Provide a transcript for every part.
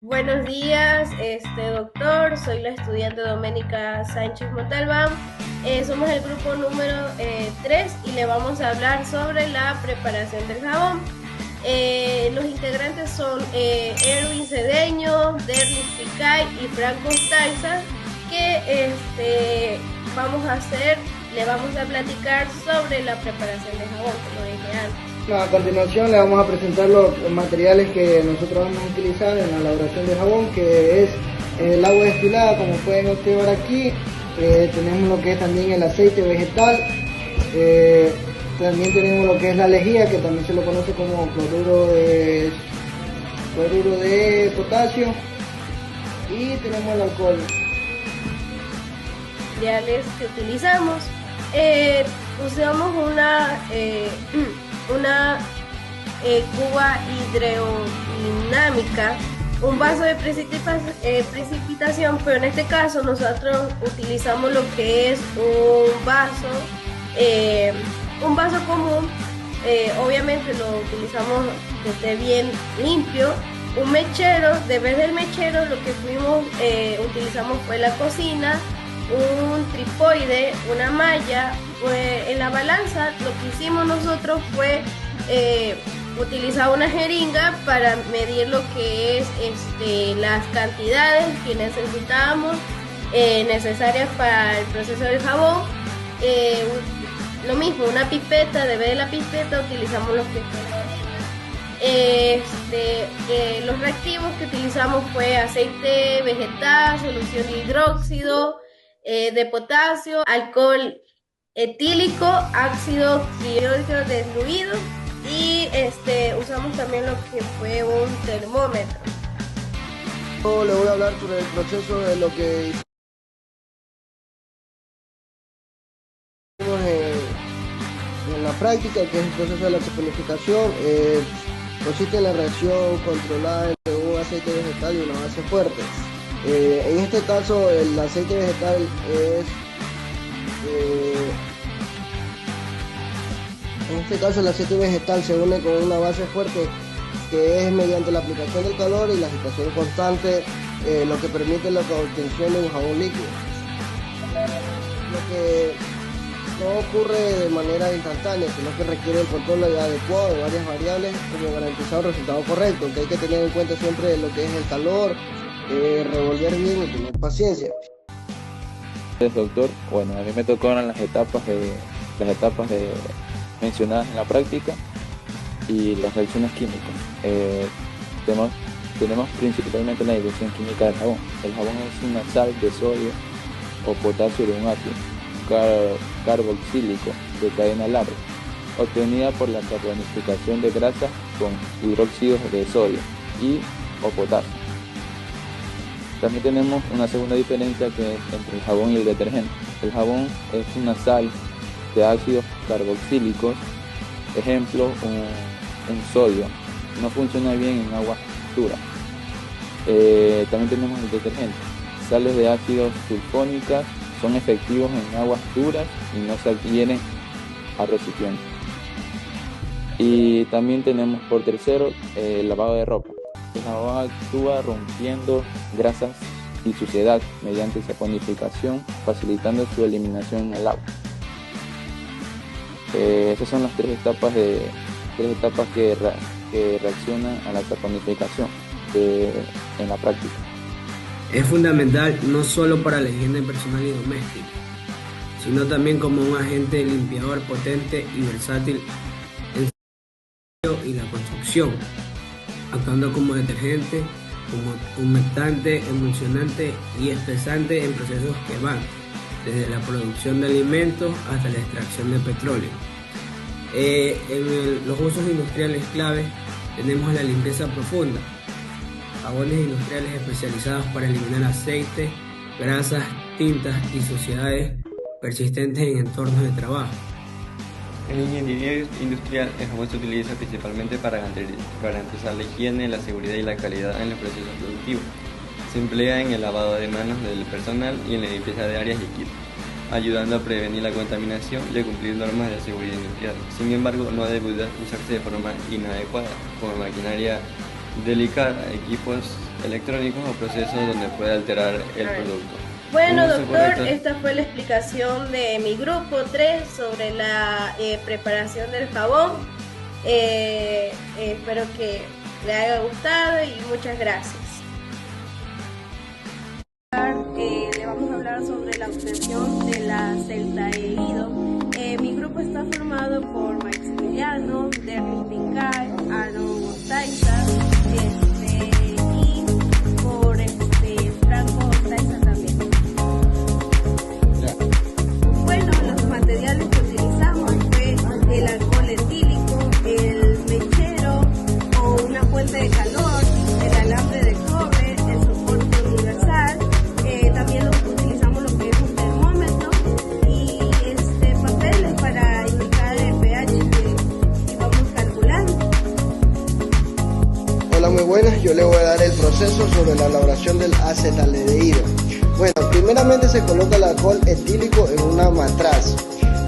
Buenos días, doctor. Soy la estudiante Doménica Sánchez Montalbán. Somos el grupo número 3 y le vamos a hablar sobre la preparación del jabón. Los integrantes son Erwin Cedeño, Derlis Picay y Franco Taiza, que le vamos a platicar sobre la preparación del jabón, como dije antes. A continuación le vamos a presentar los materiales que nosotros vamos a utilizar en la elaboración de jabón, que es el agua destilada, como pueden observar aquí. Tenemos lo que es también el aceite vegetal, también tenemos lo que es la lejía, que también se lo conoce como cloruro de potasio, y tenemos el alcohol. Materiales que utilizamos. Usamos una cuba hidrodinámica, un vaso de precipitación, pero en este caso nosotros utilizamos lo que es un vaso común. Obviamente lo utilizamos que esté bien limpio. Un mechero, de vez del mechero lo que utilizamos fue la cocina, un tripoide, una malla. Pues en la balanza lo que hicimos nosotros fue utilizar una jeringa para medir lo que es las cantidades que necesitábamos necesarias para el proceso del jabón. Lo mismo, una pipeta, de vez de la pipeta utilizamos los que los reactivos que utilizamos fue aceite vegetal, solución de hidróxido de potasio, alcohol etílico, ácido clorhídrico diluido y usamos también lo que fue un termómetro. Yo le voy a hablar sobre el proceso de lo que hicimos en la práctica, que es el proceso de la saponificación. Consiste en la reacción controlada entre un aceite vegetal y una base fuerte. En este caso el aceite vegetal se une con una base fuerte, que es mediante la aplicación del calor y la agitación constante, lo que permite la obtención de un jabón líquido. Lo que no ocurre de manera instantánea, sino que requiere el control adecuado de varias variables como garantizar un resultado correcto, que hay que tener en cuenta siempre lo que es el calor, revolver bien y tener paciencia. Doctor, bueno, a mí me tocaron las etapas mencionadas en la práctica y las reacciones químicas. Tenemos principalmente la reacción química del jabón. El jabón es una sal de sodio o potasio de un ácido carboxílico de cadena larga, obtenida por la carbonificación de grasas con hidróxidos de sodio o potasio. También tenemos una segunda diferencia que es entre el jabón y el detergente. El jabón es una sal de ácidos carboxílicos, ejemplo, un sodio. No funciona bien en aguas duras. También tenemos el detergente. Sales de ácidos sulfónicas son efectivos en aguas duras y no se adhieren a recipientes. Y también tenemos por tercero el lavado de ropa. El jabón actúa rompiendo grasas y suciedad mediante saponificación, facilitando su eliminación en el agua. Esas son las tres etapas que reaccionan a la saponificación en la práctica. Es fundamental no solo para la higiene personal y doméstica, sino también como un agente limpiador potente y versátil en el aseo y la construcción, actuando como detergente, como humectante, emulsionante y espesante en procesos que van desde la producción de alimentos hasta la extracción de petróleo. Los usos industriales claves tenemos la limpieza profunda, jabones industriales especializados para eliminar aceites, grasas, tintas y suciedades persistentes en entornos de trabajo. En ingeniería industrial, el jabón se utiliza principalmente para garantizar la higiene, la seguridad y la calidad en los procesos productivos. Se emplea en el lavado de manos del personal y en la limpieza de áreas y equipos, ayudando a prevenir la contaminación y a cumplir normas de seguridad industrial. Sin embargo, no debe usarse de forma inadecuada, como maquinaria delicada, equipos electrónicos o procesos donde puede alterar el producto. Bueno, Un uso doctor, correcto- esta fue la explicación de mi grupo 3 sobre la preparación del jabón. Espero que le haya gustado y muchas gracias. Le vamos a hablar sobre la obtención de la acetaldehído. Mi grupo está formado por Maximiliano, Derlis Pincay, Aaron Ostaiza, y por Franco Ostaiza también. Bueno, los materiales que utilizamos fue el alcohol etílico, el mechero o una fuente de calor, el alambre de cobre, el soporte universal. También utilizamos lo que es un termómetro y papeles para indicar el pH que íbamos calculando. Hola, muy buenas. Yo le voy a dar el proceso sobre la elaboración del acetaldehído. Bueno, primeramente se coloca el alcohol etílico en una matraz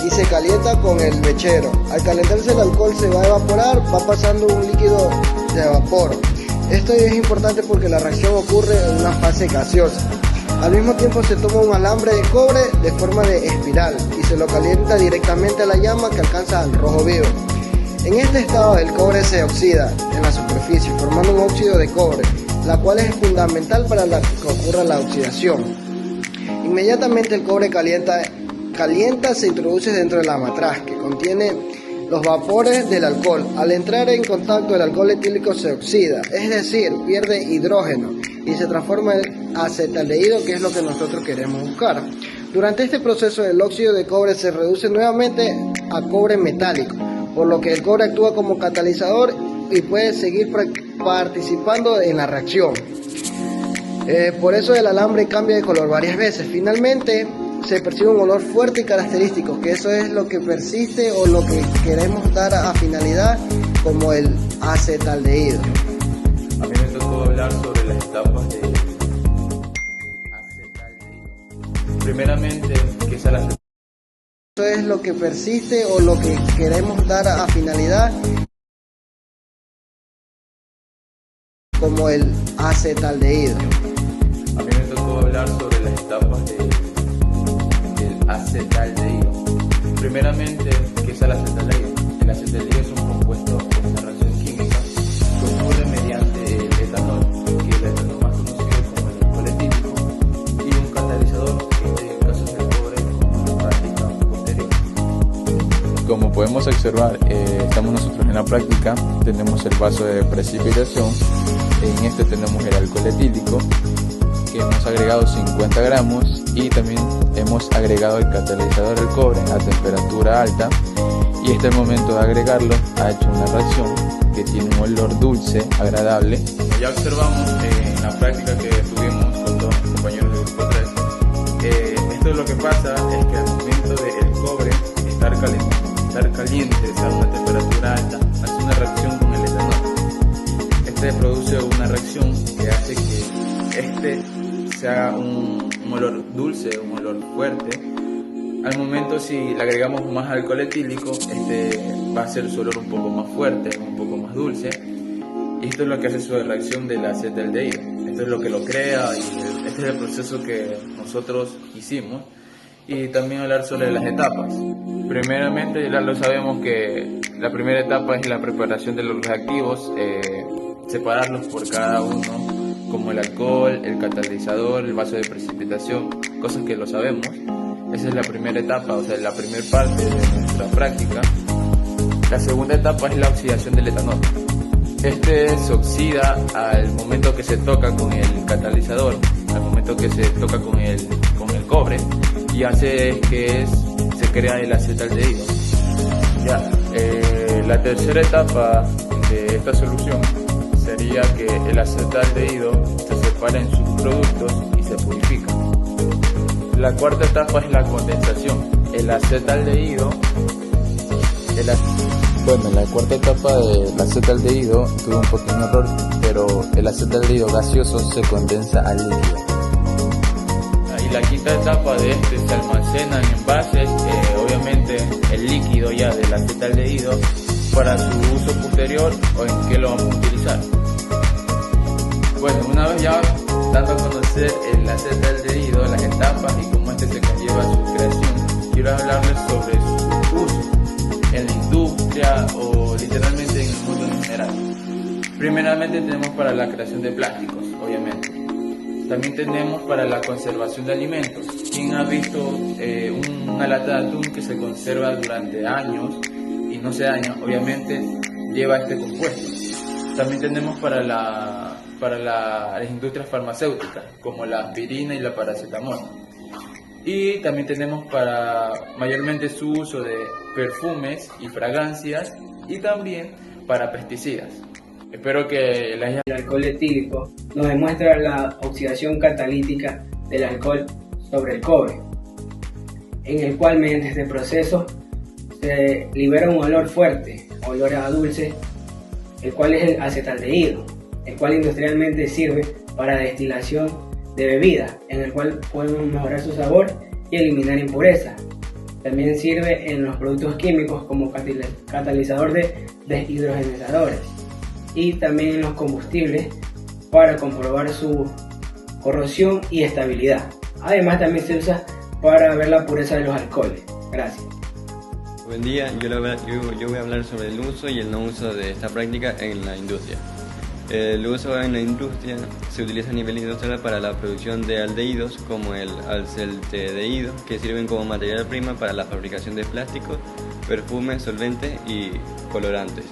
y se calienta con el mechero. Al calentarse el alcohol se va a evaporar, va pasando un líquido de vapor. Esto es importante porque la reacción ocurre en una fase gaseosa. Al mismo tiempo se toma un alambre de cobre de forma de espiral y se lo calienta directamente a la llama que alcanza al rojo vivo. En este estado el cobre se oxida en la superficie formando un óxido de cobre, la cual es fundamental para que ocurra la oxidación. Inmediatamente el cobre calienta, se introduce dentro de la matraz que contiene los vapores del alcohol. Al entrar en contacto el alcohol etílico se oxida, es decir, pierde hidrógeno y se transforma en acetaldehído, que es lo que nosotros queremos buscar. Durante este proceso el óxido de cobre se reduce nuevamente a cobre metálico, por lo que el cobre actúa como catalizador y puede seguir participando en la reacción. Por eso el alambre cambia de color varias veces. Finalmente se percibe un olor fuerte y característico, que eso es lo que persiste o lo que queremos dar a finalidad como el acetaldehído. A mí me tocó hablar sobre las etapas de acetaldehído. Primeramente, ¿qué es el acetaldehído? Eso es lo que persiste o lo que queremos dar a finalidad como el acetaldehído. A mí me tocó hablar sobre las etapas del acetaldehído. Primeramente, ¿qué es el acetaldehído? El acetaldehído es un compuesto de una reacción química que ocurre mediante el etanol, que es el etanol más conocido como el alcohol etílico, y un catalizador, que en el caso del cobre, como la práctica posterior. Como podemos observar, estamos nosotros en la práctica, tenemos el vaso de precipitación, en este tenemos el alcohol etílico, que hemos agregado 50 gramos y también hemos agregado el catalizador del cobre a temperatura alta, y este al momento de agregarlo ha hecho una reacción que tiene un olor dulce, agradable. Como ya observamos en la práctica que tuvimos con todos los compañeros del grupo 3, esto lo que pasa es que al momento del cobre estar caliente, a una temperatura alta, hace una reacción con el etanol. Este produce una reacción que hace que se haga un olor dulce, un olor fuerte. Al momento, si le agregamos más alcohol etílico, va a hacer su olor un poco más fuerte, un poco más dulce, y esto es lo que hace su reacción del acetaldehído. Esto es lo que lo crea y este es el proceso que nosotros hicimos. Y también hablar sobre las etapas. Primeramente, ya lo sabemos que la primera etapa es la preparación de los reactivos, separarlos por cada uno, como el alcohol, el catalizador, el vaso de precipitación, cosas que lo sabemos. Esa es la primera etapa, o sea, la primera parte de nuestra práctica. La segunda etapa es la oxidación del etanol. Se oxida al momento que se toca con el catalizador, al momento que se toca con el cobre, y hace que se crea el acetaldehído. La tercera etapa de esta solución sería que el acetaldehído se separa en subproductos y se purifica. La cuarta etapa es la condensación. El acetaldehído, Bueno, la cuarta etapa del acetaldehído tuvo un pequeño error, pero el acetaldehído gaseoso se condensa al líquido. Y la quinta etapa de se almacena en envases, obviamente el líquido ya del acetaldehído, para su uso posterior o en qué lo vamos a utilizar. Bueno, una vez ya dando a conocer el acetaldehído, las etapas y cómo este se conlleva a su creación, quiero hablarles sobre su uso en la industria o literalmente en el mundo en general. Primeramente tenemos para la creación de plásticos, obviamente. También tenemos para la conservación de alimentos. ¿Quién ha visto una lata de atún que se conserva durante años y no se daña? Obviamente lleva este compuesto. También tenemos para las industrias farmacéuticas, como la aspirina y la paracetamol. Y también tenemos para mayormente su uso de perfumes y fragancias y también para pesticidas. Espero que les El alcohol etílico nos demuestra la oxidación catalítica del alcohol sobre el cobre, en el cual mediante este proceso se libera un olor fuerte, olor a dulce, el cual es el acetaldehído, el cual industrialmente sirve para destilación de bebidas, en el cual podemos mejorar su sabor y eliminar impurezas. También sirve en los productos químicos como catalizador de deshidrogenizadores y también en los combustibles para comprobar su corrosión y estabilidad. Además también se usa para ver la pureza de los alcoholes. Gracias. Buen día, yo voy a hablar sobre el uso y el no uso de esta práctica en la industria. El uso en la industria se utiliza a nivel industrial para la producción de aldehídos como el acetaldehído, que sirven como materia prima para la fabricación de plásticos, perfumes, solventes y colorantes.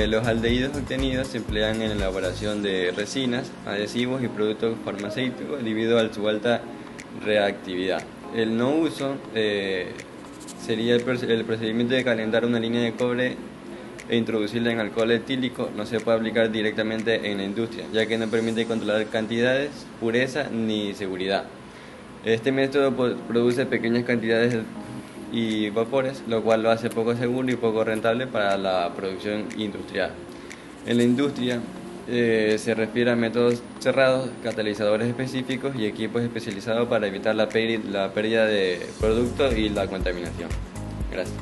Los aldehídos obtenidos se emplean en la elaboración de resinas, adhesivos y productos farmacéuticos debido a su alta reactividad. El no uso sería el procedimiento de calentar una línea de cobre e introducirla en alcohol etílico. No se puede aplicar directamente en la industria, ya que no permite controlar cantidades, pureza ni seguridad. Este método produce pequeñas cantidades y vapores, lo cual lo hace poco seguro y poco rentable para la producción industrial. En la industria se refiere a métodos cerrados, catalizadores específicos y equipos especializados para evitar la pérdida de productos y la contaminación. Gracias.